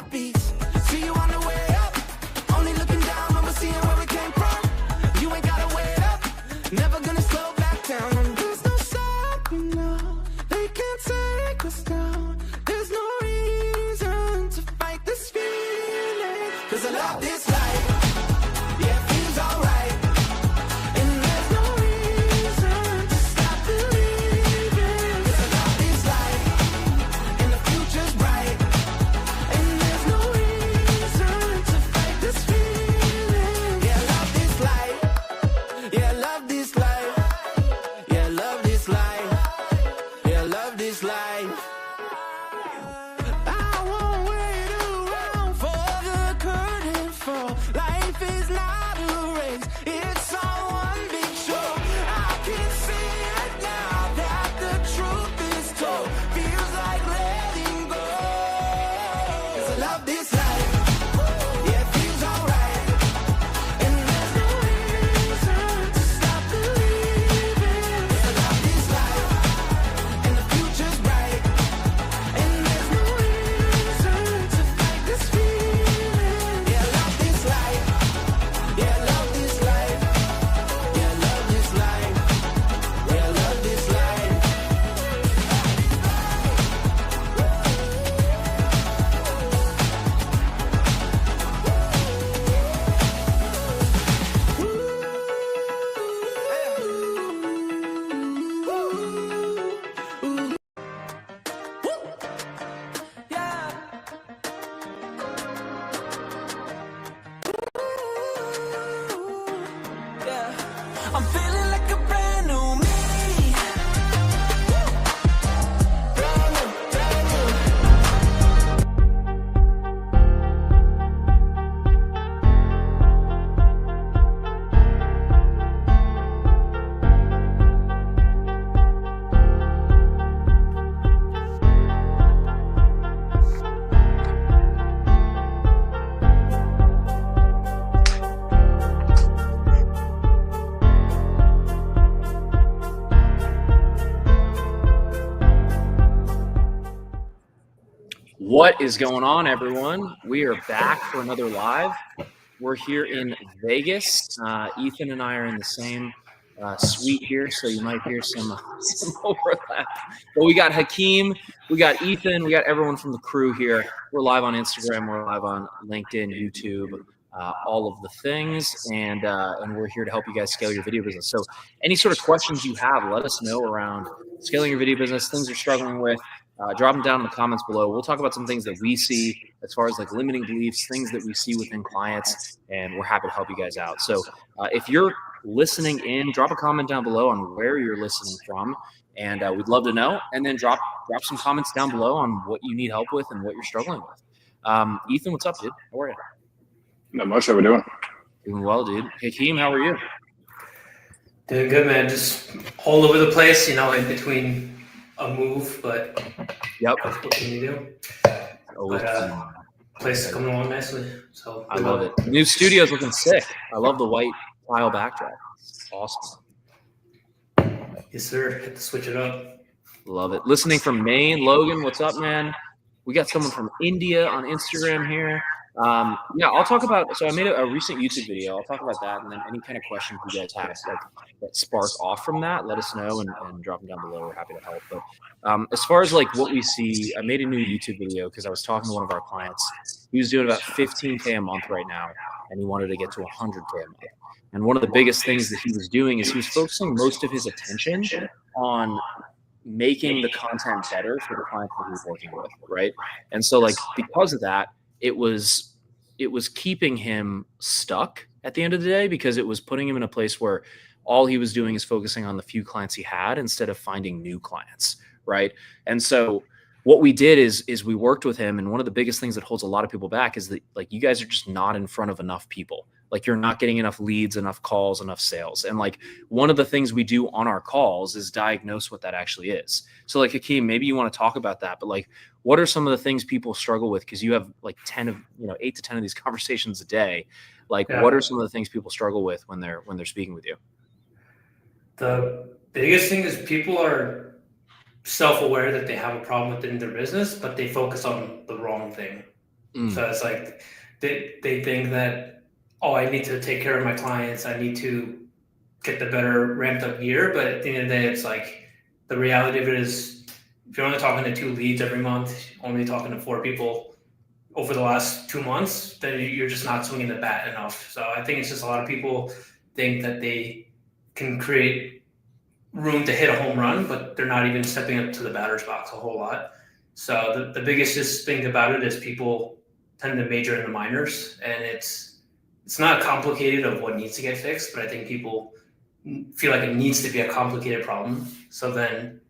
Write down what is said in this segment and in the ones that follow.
love beats. See you on the way up. Only looking down when we're seeing where we came from. You ain't gotta wait up. Never gonna slow back down. There's no stopping now. They can't take us down. There's no reason to fight this feeling. 'Cause I love this life. Yeah, it feels alright. And there's no reason to stop believing. 'Cause I love this life. And the future's bright. And there's no reason to fight this feeling. Yeah, I love this life. Yeah, I love this life. Yeah, I love this life. Yeah, I love this life. I won't wait around for the curtain fall. Life is not a race, it's all one big show. I can see it now that the truth is told. Feels like letting go. 'Cause I love this life. Yeah, it feels alright. And there's no reason to stop believing. 'Cause I love this life. And the future's bright. And there's no reason to fight this feeling. Yeah, I love this life. Yeah, I love this life. Yeah, I love this life. Yeah, I love this life. Yeah. Yeah. I'm feeling like a brand new me. Brand new, brand new. What is going on, everyone? We are back for another live. We're here in Vegas. Ethan and I are in the same suite here, so you might hear some overlap. But we got Hakeem, we got Ethan, we got everyone from the crew here. We're live on Instagram, we're live on LinkedIn, YouTube, all of the things, and we're here to help you guys scale your video business. So any sort of questions you have, let us know around scaling your video business, things you're struggling with. Drop them down in the comments below. We'll talk about some things that we see as far as like limiting beliefs, things that we see within clients, and we're happy to help you guys out. So if you're listening in, drop a comment down below on where you're listening from, and we'd love to know. And then drop some comments down below on what you need help with and what you're struggling with. Ethan, what's up, dude? How are you? Not much. How we doing? Doing well, dude. Hakeem, how are you? Doing good, man. Just all over the place, in between a move, but Yep. what can you do? Always But place is coming along nicely. So I love it. New studio's looking sick. I love the white tile backdrop. It's awesome. Yes, sir. Had to switch it up. Love it. Listening from Maine, Logan, what's up, man? We got someone from India on Instagram here. Yeah, I'll talk about. So I made a recent YouTube video. I'll talk about that, and then any kind of questions you guys have that spark off from that, let us know and drop them down below. We're happy to help. But as far as like what we see, I made a new YouTube video because I was talking to one of our clients. He was doing about 15K a month right now, and he wanted to get to 100K a month. And one of the biggest things that he was doing is he was focusing most of his attention on making the content better for the clients that he was working with, right? And so like because of that, it was keeping him stuck at the end of the day because it was putting him in a place where all he was doing is focusing on the few clients he had instead of finding new clients, right? And so what we did is we worked with him, and one of the biggest things that holds a lot of people back is that like you guys are just not in front of enough people. Like you're not getting enough leads, enough calls, enough sales. And like one of the things we do on our calls is diagnose what that actually is. So like Hakeem, maybe you want to talk about that, but like what are some of the things people struggle with? Because you have like 8 to 10 of these conversations a day. Like what are some of the things people struggle with when they're speaking with you? The biggest thing is people are self-aware that they have a problem within their business, but they focus on the wrong thing. So it's like they think that, oh, I need to take care of my clients. I need to get the better ramped up gear. But at the end of the day, it's like the reality of it is if you're only talking to 2 leads every month, only talking to 4 people over the last 2 months, then you're just not swinging the bat enough. So I think it's just a lot of people think that they can create room to hit a home run, but they're not even stepping up to the batter's box a whole lot. So the biggest thing about it is people tend to major in the minors, and it's not complicated of what needs to get fixed, but I think people feel like it needs to be a complicated problem. So then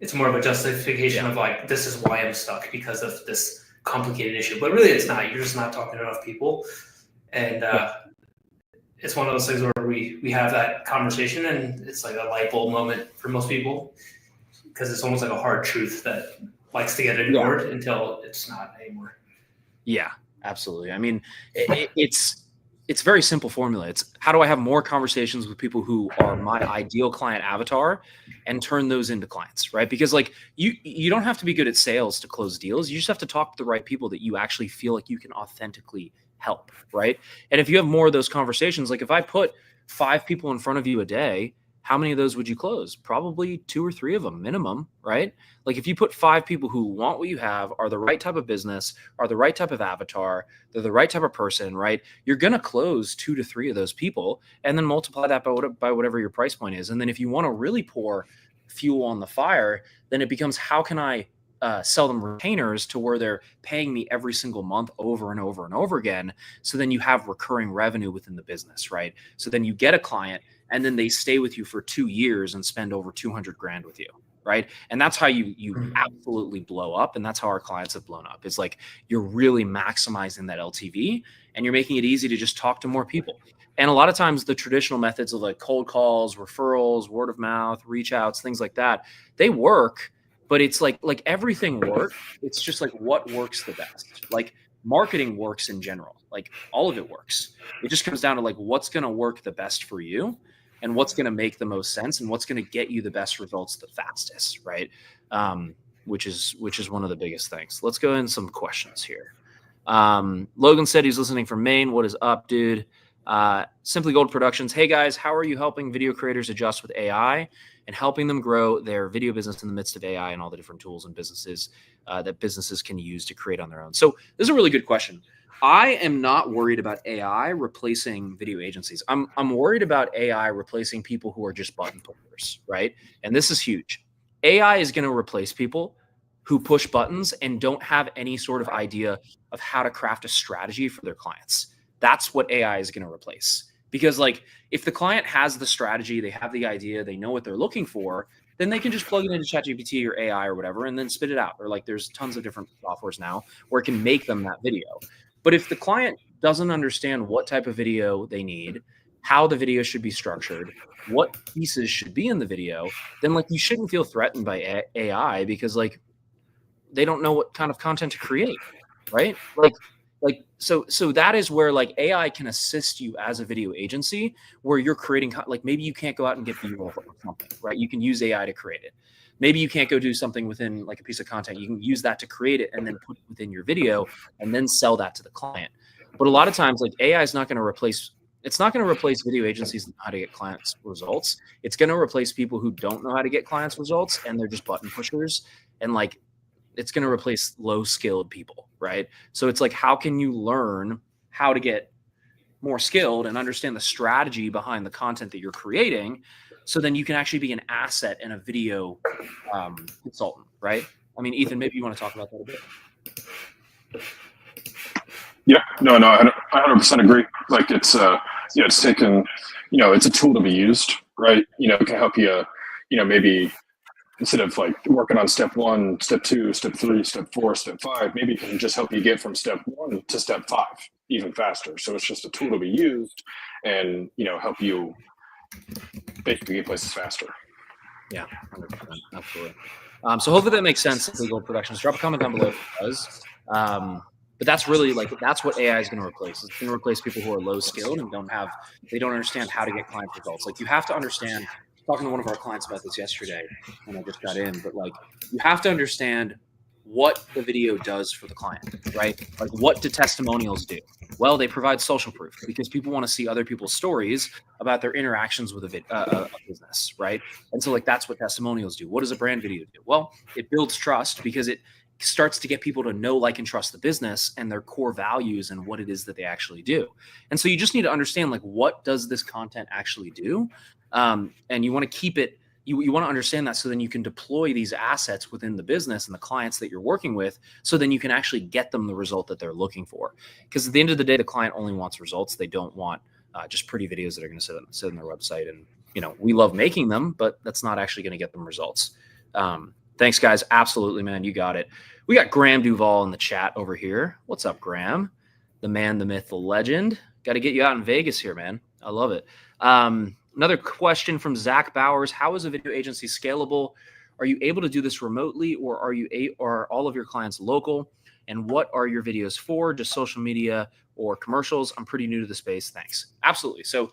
it's more of a justification of like, this is why I'm stuck because of this complicated issue. But really it's not. You're just not talking to enough people. And it's one of those things where we have that conversation and it's like a light bulb moment for most people because it's almost like a hard truth that likes to get ignored until it's not anymore. Yeah, absolutely. I mean, it's very simple formula. It's how do I have more conversations with people who are my ideal client avatar and turn those into clients, right? Because like you don't have to be good at sales to close deals. You just have to talk to the right people that you actually feel like you can authentically help, right? And if you have more of those conversations, like if I put 5 people in front of you a day, how many of those would you close? Probably 2 or 3 of them minimum, right? Like if you put 5 people who want what you have, are the right type of business, are the right type of avatar, they're the right type of person, right? You're going to close 2 to 3 of those people and then multiply that by whatever your price point is. And then if you want to really pour fuel on the fire, then it becomes how can I sell them retainers to where they're paying me every single month over and over and over again. So then you have recurring revenue within the business, right? So then you get a client and then they stay with you for 2 years and spend over 200 grand with you, right? And that's how you absolutely blow up. And that's how our clients have blown up. It's like you're really maximizing that LTV and you're making it easy to just talk to more people. And a lot of times the traditional methods of like cold calls, referrals, word of mouth, reach outs, things like that, they work. But it's like everything works. It's just like what works the best. Like marketing works in general. Like all of it works. It just comes down to like what's going to work the best for you and what's going to make the most sense and what's going to get you the best results the fastest, right? Which is one of the biggest things. Let's go in some questions here. Logan said he's listening from Maine. What is up, dude? Simply Gold Productions. Hey guys, how are you helping video creators adjust with AI and helping them grow their video business in the midst of AI and all the different tools and businesses that businesses can use to create on their own? So this is a really good question. I am not worried about AI replacing video agencies. I'm worried about AI replacing people who are just button pushers, right? And this is huge. AI is going to replace people who push buttons and don't have any sort of idea of how to craft a strategy for their clients. That's what AI is going to replace. Because like if the client has the strategy, they have the idea, they know what they're looking for, then they can just plug it into ChatGPT or AI or whatever and then spit it out. Or like there's tons of different softwares now where it can make them that video. But if the client doesn't understand what type of video they need, how the video should be structured, what pieces should be in the video, then like you shouldn't feel threatened by AI because like they don't know what kind of content to create, right? Like so that is where like AI can assist you as a video agency where you're creating like maybe you can't go out and get B-roll or something, right? You can use AI to create it. Maybe you can't go do something within like a piece of content. You can use that to create it and then put it within your video and then sell that to the client. But a lot of times like AI is not going to replace video agencies that know how to get clients results. It's going to replace people who don't know how to get clients results and they're just button pushers and like it's going to replace low skilled people, right? So it's like, how can you learn how to get more skilled and understand the strategy behind the content that you're creating? So then you can actually be an asset and a video consultant, right? I mean, Ethan, maybe you want to talk about that a bit. Yeah, no, I 100% agree. Like it's, it's taken, it's a tool to be used, right? It can help you, maybe instead of like working on step 1, step 2, step 3, step 4, step 5, maybe it can just help you get from step 1 to step 5 even faster. So it's just a tool to be used and, help you basically get places faster. Yeah, 100%. Absolutely. So hopefully that makes sense. Simply Gold Productions. Drop a comment down below if it does. But that's really that's what AI is going to replace. It's going to replace people who are low skilled and they don't understand how to get client results. Like you have to understand, talking to one of our clients about this yesterday when I just got in, but like you have to understand what the video does for the client, right? Like, what do testimonials do? Well, they provide social proof because people want to see other people's stories about their interactions with a business, right? And so, like, that's what testimonials do. What does a brand video do? Well, it builds trust because it starts to get people to know, like, and trust the business and their core values and what it is that they actually do. And so you just need to understand, like, what does this content actually do? And you want to keep it, you want to understand that so then you can deploy these assets within the business and the clients that you're working with, so then you can actually get them the result that they're looking for. Because at the end of the day, the client only wants results. They don't want just pretty videos that are going to sit on their website. And, we love making them, but that's not actually going to get them results. Thanks, guys. Absolutely, man. You got it. We got Graham Duval in the chat over here. What's up, Graham? The man, the myth, the legend. Got to get you out in Vegas here, man. I love it. Another question from Zach Bowers. How is a video agency scalable? Are you able to do this remotely, or are all of your clients local? And what are your videos for? Just social media or commercials? I'm pretty new to the space. Thanks. Absolutely. So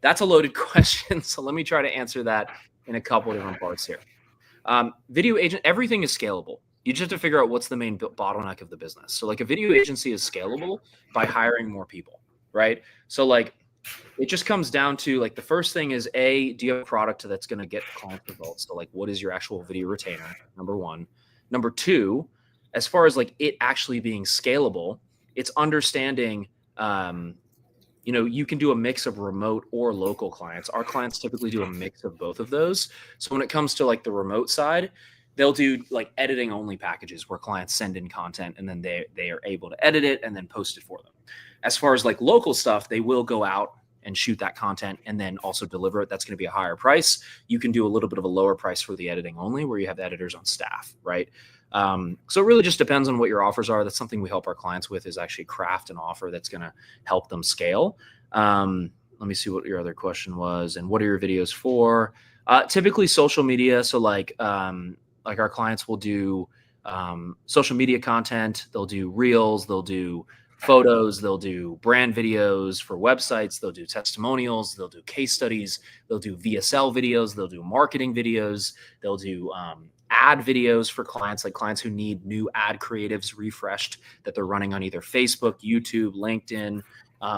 that's a loaded question. So let me try to answer that in a couple of different parts here. Video agent, everything is scalable. You just have to figure out what's the main bottleneck of the business. So, like, a video agency is scalable by hiring more people, right? So, like, it just comes down to, like, the first thing is, do you have a product that's going to get client results? So, like, what is your actual video retainer? Number one. Number two, as far as, like, it actually being scalable, it's understanding, you can do a mix of remote or local clients. Our clients typically do a mix of both of those. So when it comes to, like, the remote side, they'll do, like, editing only packages where clients send in content and then they are able to edit it and then post it for them. As far as, like, local stuff, they will go out and shoot that content and then also deliver it. That's going to be a higher price. You can do a little bit of a lower price for the editing only, where you have editors on staff, right? So it really just depends on what your offers are. That's something we help our clients with, is actually craft an offer that's going to help them scale. Let me see what your other question was. And what are your videos for? Typically social media. So like our clients will do social media content. They'll do reels. They'll do photos. They'll do brand videos for websites. They'll do testimonials. They'll do case studies. They'll do VSL videos. They'll do marketing videos. They'll do ad videos for clients, like clients who need new ad creatives refreshed that they're running on either Facebook, YouTube, LinkedIn.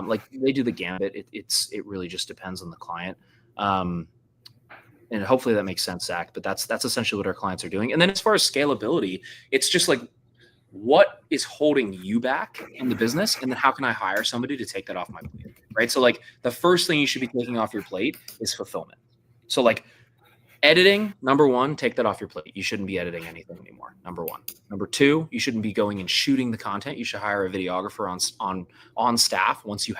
Like, they do the gambit. It really just depends on the client. And hopefully that makes sense, Zach, but that's essentially what our clients are doing. And then as far as scalability, it's just like, what is holding you back in the business? And then how can I hire somebody to take that off my plate? Right. So, like, the first thing you should be taking off your plate is fulfillment. So, like, editing, number one, take that off your plate. You shouldn't be editing anything anymore. Number one. Number two, you shouldn't be going and shooting the content. You should hire a videographer on staff. Once you're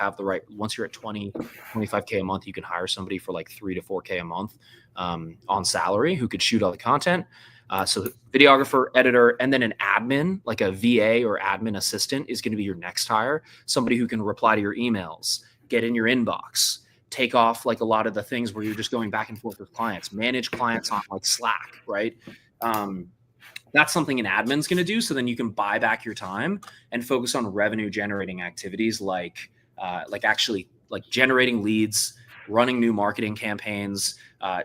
at 20, 25K a month, you can hire somebody for like 3 to 4K a month on salary who could shoot all the content. So videographer, editor, and then an admin, like a VA or admin assistant, is going to be your next hire. Somebody who can reply to your emails, get in your inbox, take off like a lot of the things where you're just going back and forth with clients, manage clients on like Slack, right? That's something an admin's going to do. So then you can buy back your time and focus on revenue generating activities like actually like generating leads, running new marketing campaigns,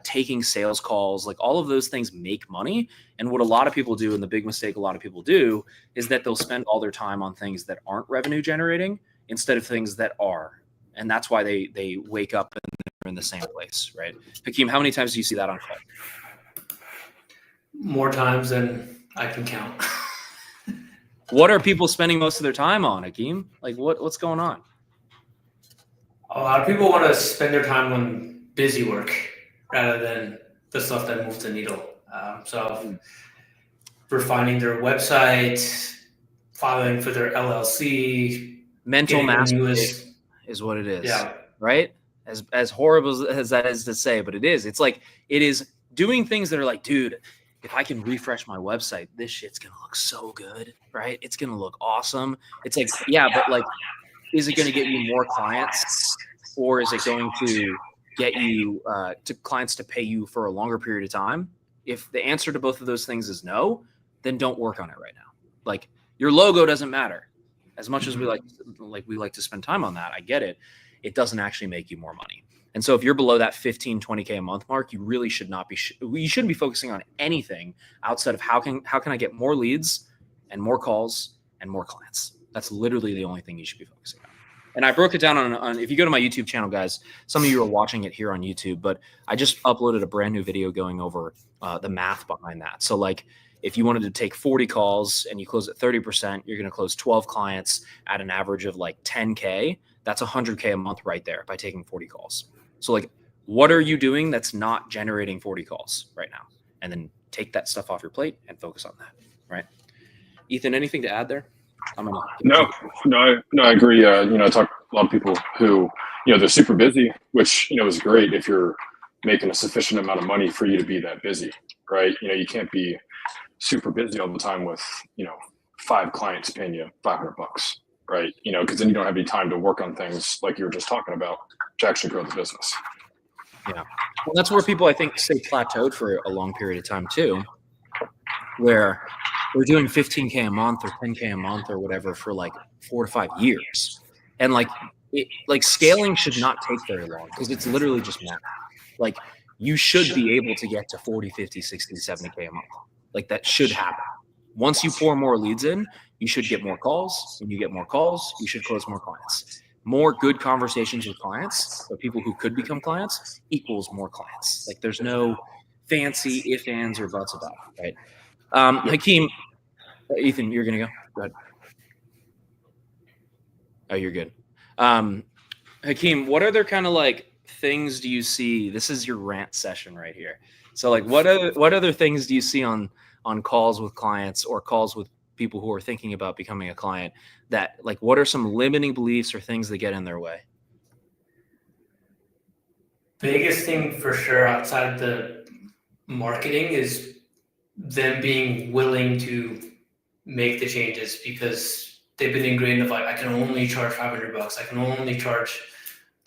taking sales calls. Like, all of those things make money. And what a lot of people do, and the big mistake a lot of people do, is that they'll spend all their time on things that aren't revenue generating instead of things that are. And that's why they wake up and they're in the same place, right? Hakeem, how many times do you see that on call? More times than I can count. What are people spending most of their time on, Hakeem? Like, what's going on? A lot of people want to spend their time on busy work rather than the stuff that moves the needle. So refining their website, filing for their LLC. Mental mastery is what it is. Yeah. Right? As horrible as that is to say, but it is. It's like, it is doing things that are like, dude, if I can refresh my website, this shit's going to look so good, right? It's going to look awesome. It's like, yeah, but like, is it going to get you more clients, or is it going to get you to clients to pay you for a longer period of time? If the answer to both of those things is no, then don't work on it right now. Like, your logo doesn't matter. As much as we like to spend time on that, I get it. It doesn't actually make you more money. And so if you're below that 15, 20K a month mark, you really should not be, you shouldn't be focusing on anything outside of how can I get more leads and more calls and more clients. That's literally the only thing you should be focusing on. And I broke it down on if you go to my YouTube channel, guys, some of you are watching it here on YouTube, but I just uploaded a brand new video going over the math behind that. So like if you wanted to take 40 calls and you close at 30%, you're going to close 12 clients at an average of like 10K. That's $100K a month right there by taking 40 calls. So like, what are you doing that's not generating 40 calls right now? And then take that stuff off your plate and focus on that, right? Ethan, anything to add there? No, I agree. I talk to a lot of people who, they're super busy, which, is great if you're making a sufficient amount of money for you to be that busy, right? You can't be super busy all the time with, 5 clients paying you $500, right? Because then you don't have any time to work on things like you were just talking about to actually grow the business. Yeah. Well, that's where people, I think, stay plateaued for a long period of time too, where we're doing 15K a month or 10K a month or whatever for like 4 to 5 years. And like scaling should not take very long because it's literally just math. Like you should be able to get to 40, 50, 60, 70K a month. Like that should happen. Once you pour more leads in, you should get more calls. When you get more calls, you should close more clients. More good conversations with clients, or people who could become clients, equals more clients. Like there's no fancy if, ands, or buts about it, right? Hakeem, Ethan, you're going to go? Go ahead. Oh, you're good. Hakeem, what other kind of like things do you see? This is your rant session right here. So like what other things do you see on calls with clients or calls with people who are thinking about becoming a client that like, what are some limiting beliefs or things that get in their way? Biggest thing for sure outside the marketing is them being willing to make the changes because they've been ingrained of like, I can only charge $500. I can only charge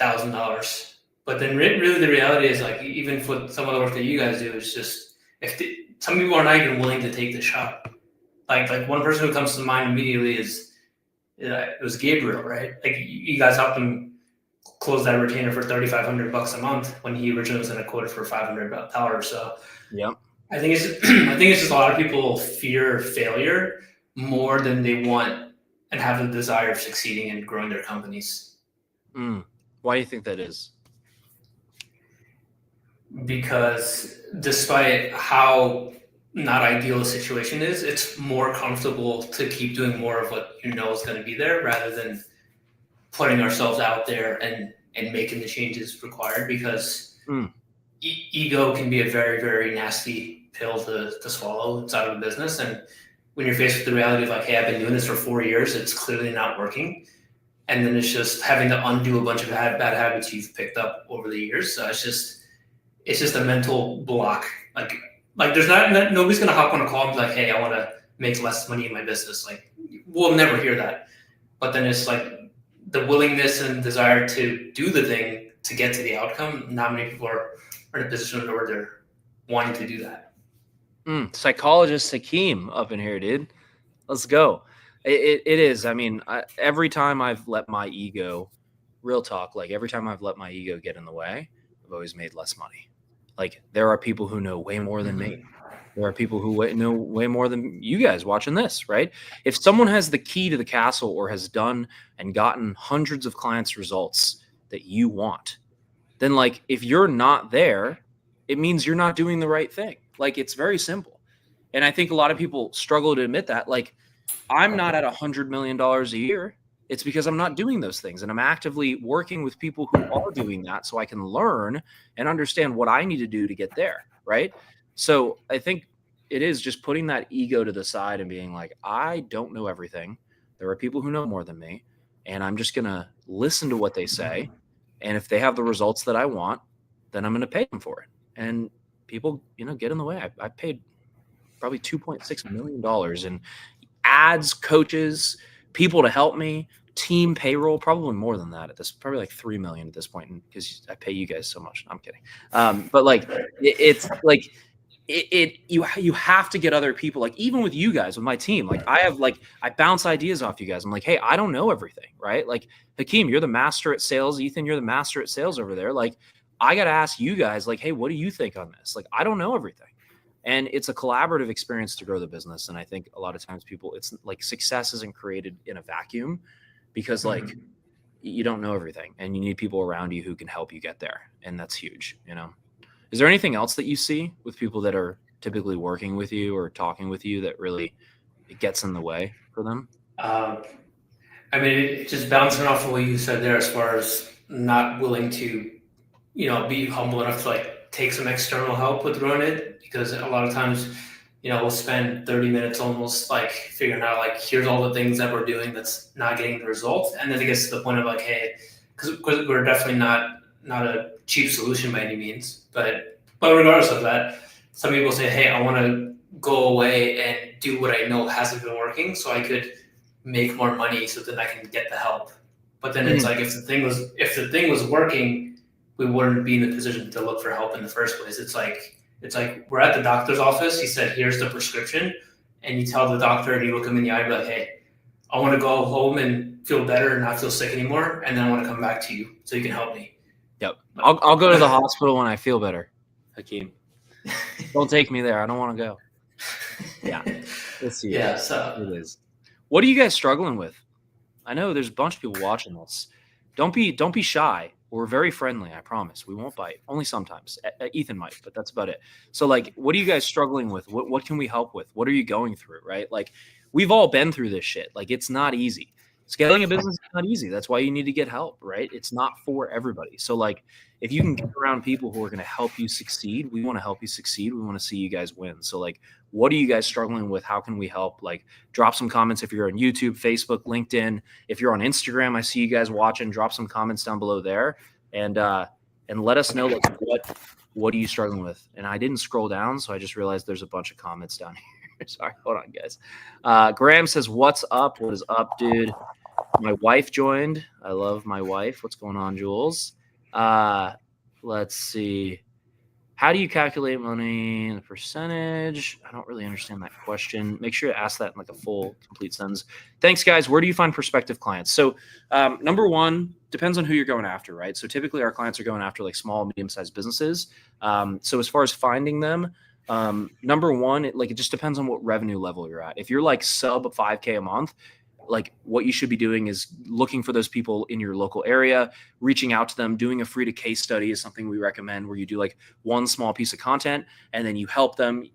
$1,000. But then really the reality is like, even for some of the work that you guys do, is just, some people are not even willing to take the shot. Like one person who comes to mind immediately is, it was Gabriel, right? Like you guys helped him close that retainer for $3,500 a month when he originally was in a quota for $500. So yeah, I think it's just a lot of people fear failure more than they want and have the desire of succeeding and growing their companies. Why do you think that is? Because despite how not ideal the situation is, it's more comfortable to keep doing more of what you know is going to be there rather than putting ourselves out there and making the changes required because ego can be a very, very nasty pill to swallow inside of a business. And when you're faced with the reality of like, hey, I've been doing this for 4 years, it's clearly not working. And then it's just having to undo a bunch of bad habits you've picked up over the years. So it's just a mental block. Like there's nobody's going to hop on a call and be like, hey, I want to make less money in my business. Like we'll never hear that. But then it's like the willingness and desire to do the thing to get to the outcome. Not many people are in a position where they're wanting to do that. Psychologist Hakeem up in here, dude. Let's go. It is. I mean, every time I've let my ego, real talk, like every time I've let my ego get in the way, I've always made less money. Like there are people who know way more than me. There are people who know way more than you guys watching this, right? If someone has the key to the castle or has done and gotten hundreds of clients' results that you want, then like if you're not there, it means you're not doing the right thing. Like it's very simple. And I think a lot of people struggle to admit that. Like I'm not at $100 million a year. It's because I'm not doing those things. And I'm actively working with people who are doing that so I can learn and understand what I need to do to get there. Right. So I think it is just putting that ego to the side and being like, I don't know everything. There are people who know more than me. And I'm just going to listen to what they say. And if they have the results that I want, then I'm going to pay them for it. And people, get in the way. I paid probably $2.6 million in ads, coaches, people to help me, team payroll, probably more than that at this, probably like 3 million at this point because I pay you guys so much. I'm kidding. But like, it's like, you have to get other people, like even with you guys, with my team, like I bounce ideas off you guys. I'm like, hey, I don't know everything, right? Like Hakeem, you're the master at sales. Ethan, you're the master at sales over there. Like I got to ask you guys like, hey, what do you think on this? Like, I don't know everything. And it's a collaborative experience to grow the business. And I think a lot of times it's like success isn't created in a vacuum, because like you don't know everything, and you need people around you who can help you get there. And that's huge. Is there anything else that you see with people that are typically working with you or talking with you that really it gets in the way for them? I mean, it just bouncing off of what you said there, as far as not willing to, be humble enough to like take some external help with running it, because a lot of times, we'll spend 30 minutes almost like figuring out like, here's all the things that we're doing that's not getting the results. And then it gets to the point of like, hey, because we're definitely not a cheap solution by any means, but regardless of that, some people say, hey, I want to go away and do what I know hasn't been working so I could make more money so then I can get the help. But then it's like, if the thing was working, we wouldn't be in the position to look for help in the first place. It's like we're at the doctor's office. He said, here's the prescription. And you tell the doctor and you look him in the eye and be like, hey, I want to go home and feel better and not feel sick anymore. And then I want to come back to you so you can help me. Yep. I'll go to the hospital when I feel better, Hakeem. Don't take me there. I don't want to go. Yeah. Let's see. Yeah. So it is. What are you guys struggling with? I know there's a bunch of people watching this. Don't be shy. We're very friendly. I promise. We won't bite. Only sometimes. Ethan might, but that's about it. So like, what are you guys struggling with? What can we help with? What are you going through? Right? Like, we've all been through this shit. Like, it's not easy. Scaling a business is not easy. That's why you need to get help, right? It's not for everybody. So like, if you can get around people who are going to help you succeed, we want to help you succeed. We want to see you guys win. So like, what are you guys struggling with? How can we help? Like, drop some comments if you're on YouTube, Facebook, LinkedIn. If you're on Instagram, I see you guys watching. Drop some comments down below there, and let us know like what are you struggling with. And I didn't scroll down, so I just realized there's a bunch of comments down here. Sorry, hold on, guys. Graham says, "What's up? What is up, dude?" My wife joined. I love my wife. What's going on, Jules? Let's see. How do you calculate money in the percentage? I don't really understand that question. Make sure to ask that in like a full, complete sentence. Thanks, guys. Where do you find prospective clients? So number one, depends on who you're going after, right? So typically our clients are going after like small, medium-sized businesses. So as far as finding them, number one, it just depends on what revenue level you're at. If you're like sub 5K a month, like what you should be doing is looking for those people in your local area, reaching out to them, doing a free to case study is something we recommend, where you do like one small piece of content and then you help them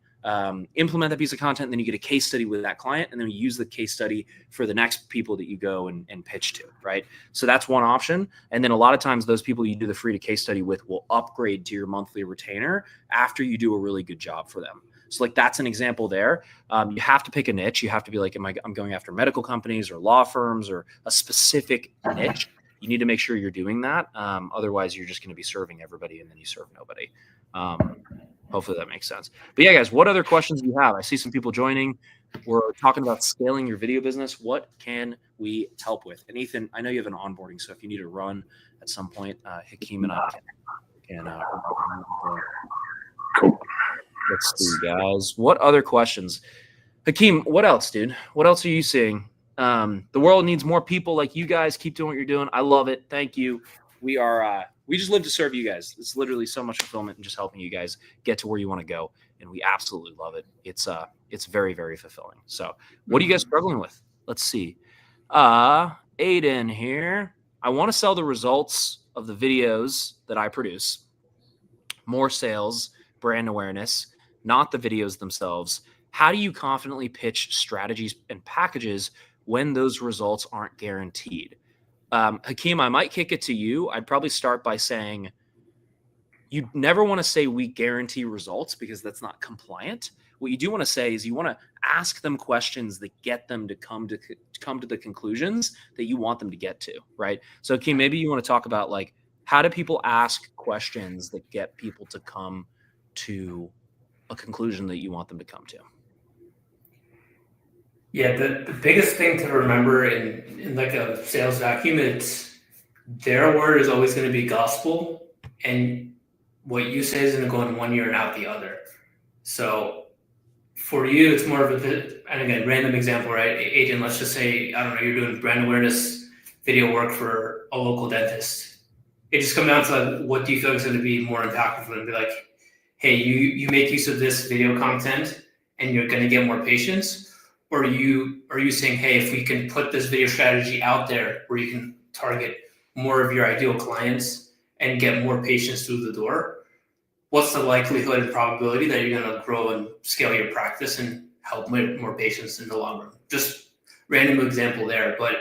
implement that piece of content. And then you get a case study with that client, and then you use the case study for the next people that you go and pitch to, right? So that's one option. And then a lot of times those people you do the free to case study with will upgrade to your monthly retainer after you do a really good job for them. So like, that's an example there. You have to pick a niche. You have to be like, I'm going after medical companies or law firms or a specific niche. You need to make sure you're doing that. Otherwise you're just going to be serving everybody and then you serve nobody. Hopefully that makes sense. But yeah, guys, what other questions do you have? I see some people joining. We're talking about scaling your video business. What can we help with? And Ethan, I know you have an onboarding, so if you need to run at some point, Hakeem and I can Cool. Let's see, guys. What other questions? Hakeem, what else, dude? What else are you seeing? The world needs more people like you guys. Keep doing what you're doing. I love it. Thank you. We just live to serve you guys. It's literally so much fulfillment in just helping you guys get to where you want to go. And we absolutely love it. It's very, very fulfilling. So what are you guys struggling with? Let's see. Aiden here. I want to sell the results of the videos that I produce. More sales, brand awareness, not the videos themselves. How do you confidently pitch strategies and packages when those results aren't guaranteed? Hakeem, I might kick it to you. I'd probably start by saying you never want to say we guarantee results, because that's not compliant. What you do want to say is you want to ask them questions that get them to come to the conclusions that you want them to get to, right? So Hakeem, maybe you want to talk about like, how do people ask questions that get people to come to a conclusion that you want them to come to? Yeah, the biggest thing to remember in like a sales vacuum, it's their word is always going to be gospel, and what you say is going to go in one ear and out the other. So for you, it's more of and again, random example, right? Agent, let's just say, I don't know, you're doing brand awareness video work for a local dentist. It just comes down to like, what do you feel is going to be more impactful for them? Be like, hey, you make use of this video content and you're going to get more patients? Or are you saying, hey, if we can put this video strategy out there where you can target more of your ideal clients and get more patients through the door, what's the likelihood and probability that you're going to grow and scale your practice and help more patients in the long run? Just random example there, but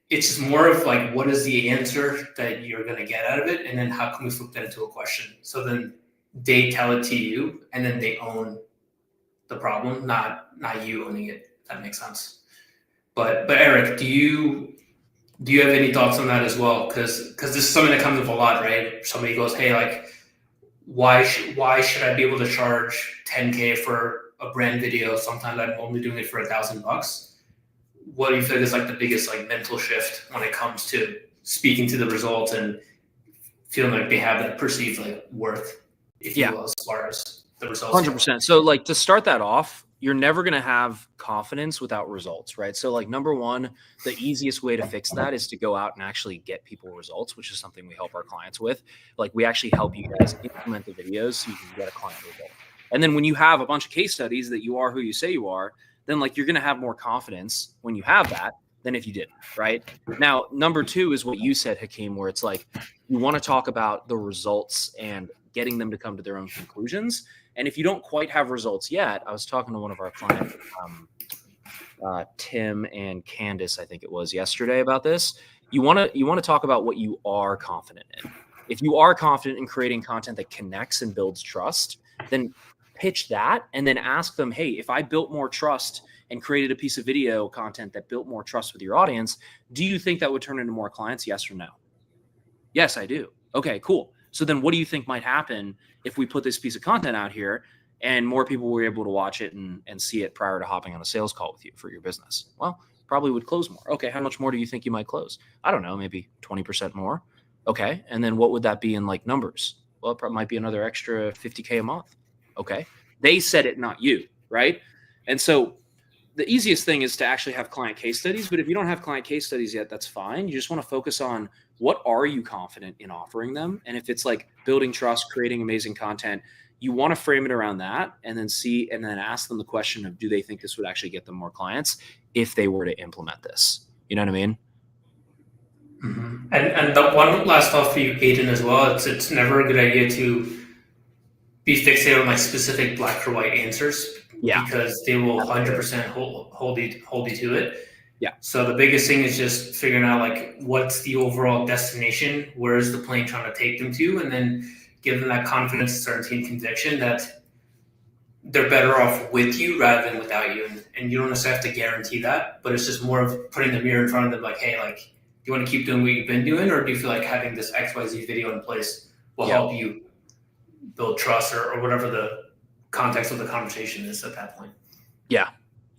it's just more of like, what is the answer that you're going to get out of it? And then how can we flip that into a question? So then they tell it to you and then they own the problem, not you owning it. If that makes sense. But Eric, do you have any thoughts on that as well? Because this is something that comes up a lot, right? Somebody goes, hey, like, why should I be able to charge $10K for a brand video? Sometimes I'm only doing it for $1,000. What do you think is like the biggest like mental shift when it comes to speaking to the results and feeling like they have that perceived like worth, if you will, as far as the results? 100%. So like to start that off, you're never going to have confidence without results, right? So like number one, the easiest way to fix that is to go out and actually get people results, which is something we help our clients with. Like we actually help you guys implement the videos so you can get a client result. And then when you have a bunch of case studies that you are who you say you are, then like you're going to have more confidence when you have that than if you didn't, right? Now, number two is what you said, Hakeem, where it's like you want to talk about the results and getting them to come to their own conclusions. And if you don't quite have results yet, I was talking to one of our clients, Tim and Candace, I think it was yesterday, about this. You want to talk about what you are confident in. If you are confident in creating content that connects and builds trust, then pitch that and then ask them, hey, if I built more trust and created a piece of video content that built more trust with your audience, do you think that would turn into more clients? Yes or no? Yes, I do. Okay, cool. So then what do you think might happen if we put this piece of content out here and more people were able to watch it and see it prior to hopping on a sales call with you for your business? Well, probably would close more. Okay, how much more do you think you might close? I don't know, maybe 20% more. Okay, and then what would that be in like numbers? Well, it might be another extra 50K a month. Okay, they said it, not you, right? And so the easiest thing is to actually have client case studies. But if you don't have client case studies yet, that's fine. You just want to focus on what are you confident in offering them? And if it's like building trust, creating amazing content, you want to frame it around that and then ask them the question of, do they think this would actually get them more clients if they were to implement this? You know what I mean? Mm-hmm. And the one last thought for you, Aiden, as well. It's never a good idea to be fixated on like specific black or white answers. Yeah. Because they will 100% hold you to it. Yeah. So the biggest thing is just figuring out like what's the overall destination, where is the plane trying to take them to, and then give them that confidence, certainty, and conviction that they're better off with you rather than without you. And you don't necessarily have to guarantee that, but it's just more of putting the mirror in front of them, like, hey, like, do you want to keep doing what you've been doing, or do you feel like having this XYZ video in place will help you build trust or whatever the context of the conversation is at that point? Yeah,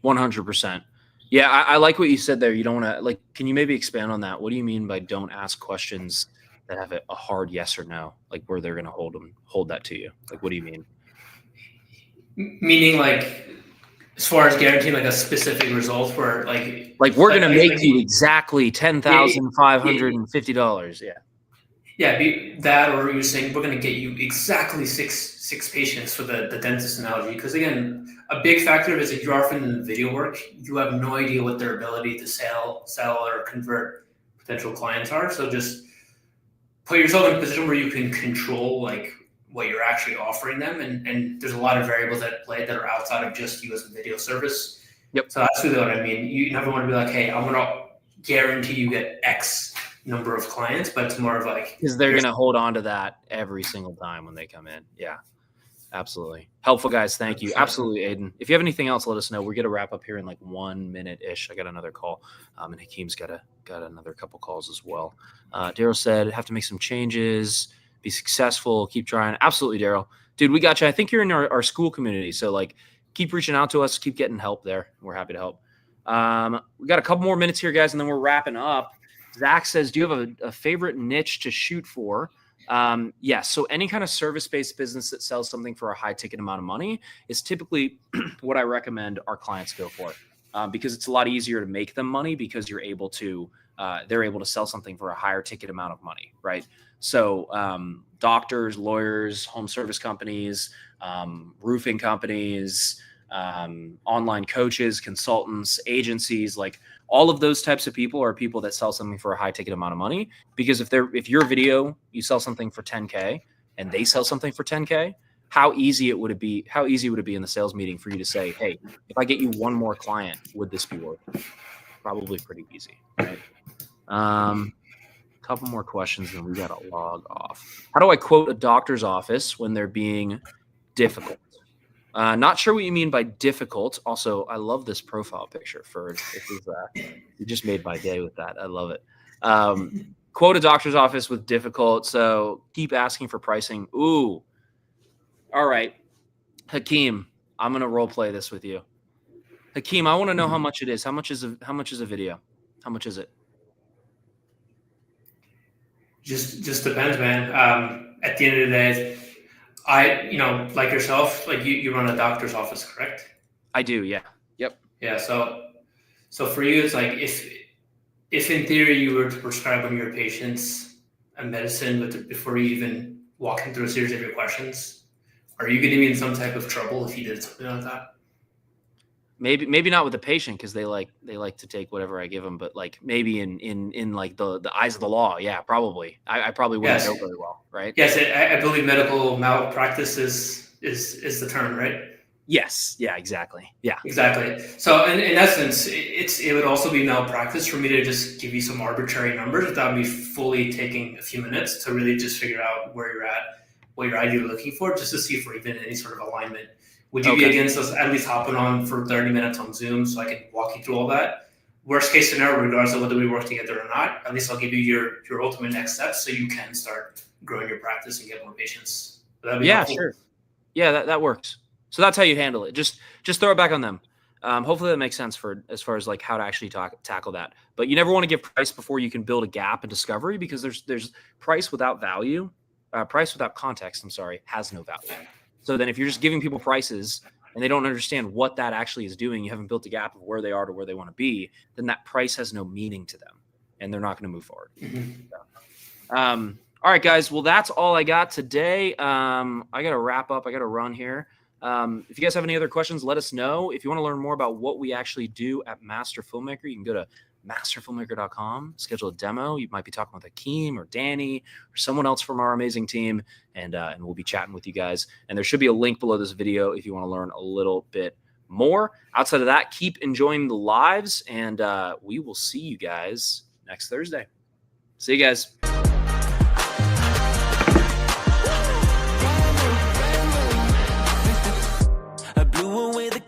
100%. Yeah, I like what you said there. You don't want to, like, can you maybe expand on that? What do you mean by don't ask questions that have a hard yes or no, like where they're going to hold that to you? Like, what do you mean? Meaning like, as far as guaranteeing like a specific result where like we're going to make you exactly $10,550. Yeah. Yeah, be that, or you're saying we're going to get you exactly six patients for the dentist analogy. Because again, a big factor is if you're offering them video work, you have no idea what their ability to sell or convert potential clients are. So just put yourself in a position where you can control like what you're actually offering them. And there's a lot of variables at play that are outside of just you as a video service. Yep. So that's really what I mean. You never want to be like, hey, I'm going to guarantee you get X number of clients, but it's more of like, because they're going to hold on to that every single time when they come in. Yeah, absolutely. Helpful, guys. Thank you. Absolutely, Aiden. If you have anything else, let us know. We're going to wrap up here in like 1 minute ish. I got another call, and Hakeem's got another couple calls as well. Daryl said, have to make some changes, be successful, keep trying. Absolutely, Daryl. Dude, we got you. I think you're in our school community. So like, keep reaching out to us, keep getting help there. We're happy to help. We got a couple more minutes here, guys, and then we're wrapping up. Zach says, do you have a favorite niche to shoot for? Yes. So any kind of service-based business that sells something for a high ticket amount of money is typically what I recommend our clients go for, because it's a lot easier to make them money because you're able to they're able to sell something for a higher ticket amount of money, right? So doctors, lawyers, home service companies, roofing companies, online coaches, consultants, agencies, like all of those types of people are people that sell something for a high ticket amount of money. Because if your video, you sell something for 10K and they sell something for 10K, how easy would it be in the sales meeting for you to say, hey, if I get you one more client, would this be worth it? Probably pretty easy, right? Couple more questions and we got to log off. How do I quote a doctor's office when they're being difficult? Not sure what you mean by difficult. Also, I love this profile picture. You just made my day with that. I love it. Quote a doctor's office with difficult. So keep asking for pricing. Ooh. All right. Hakeem, I'm going to role play this with you. Hakeem, I want to know how much it is. How much is a video? How much is it? Just depends, man. At the end of the day, like yourself, like you run a doctor's office, correct? I do. Yeah. Yep. Yeah. So for you, it's like if in theory you were to prescribe one of your patients a medicine, but before you even walk them through a series of your questions, are you going to be in some type of trouble if you did something like that? Maybe not with the patient because they like to take whatever I give them, but like maybe in like the eyes of the law, yeah, probably. I probably wouldn't know very well, right? Yes, I believe medical malpractice is the term, right? Yes, yeah, exactly, yeah, exactly. So in essence, it would also be malpractice for me to just give you some arbitrary numbers without me fully taking a few minutes to really just figure out where you're at, what you're ideally looking for, just to see if we're even in any sort of alignment. Would you be against us at least hopping on for 30 minutes on Zoom so I can walk you through all that? Worst case scenario, regardless of whether we work together or not, at least I'll give you your ultimate next steps so you can start growing your practice and get more patients. Yeah, helpful. Sure. Yeah, that works. So that's how you handle it. Just throw it back on them. Hopefully that makes sense as far as like how to actually tackle that. But you never want to give price before you can build a gap in discovery because there's price without value, price without context, has no value. So then if you're just giving people prices and they don't understand what that actually is doing, you haven't built a gap of where they are to where they want to be, then that price has no meaning to them and they're not going to move forward. Mm-hmm. All right, guys. Well, that's all I got today. I got to wrap up. I got to run here. If you guys have any other questions, let us know. If you want to learn more about what we actually do at Master Filmmaker, you can go to masterfilmmaker.com, schedule a demo. You might be talking with Hakeem or Danny or someone else from our amazing team, and we'll be chatting with you guys. And there should be a link below this video if you want to learn a little bit more. Outside of that, keep enjoying the lives, and we will see you guys next Thursday. See you guys.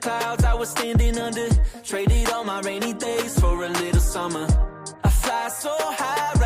Clouds I was standing under, traded all my rainy days for a little summer. I fly so high.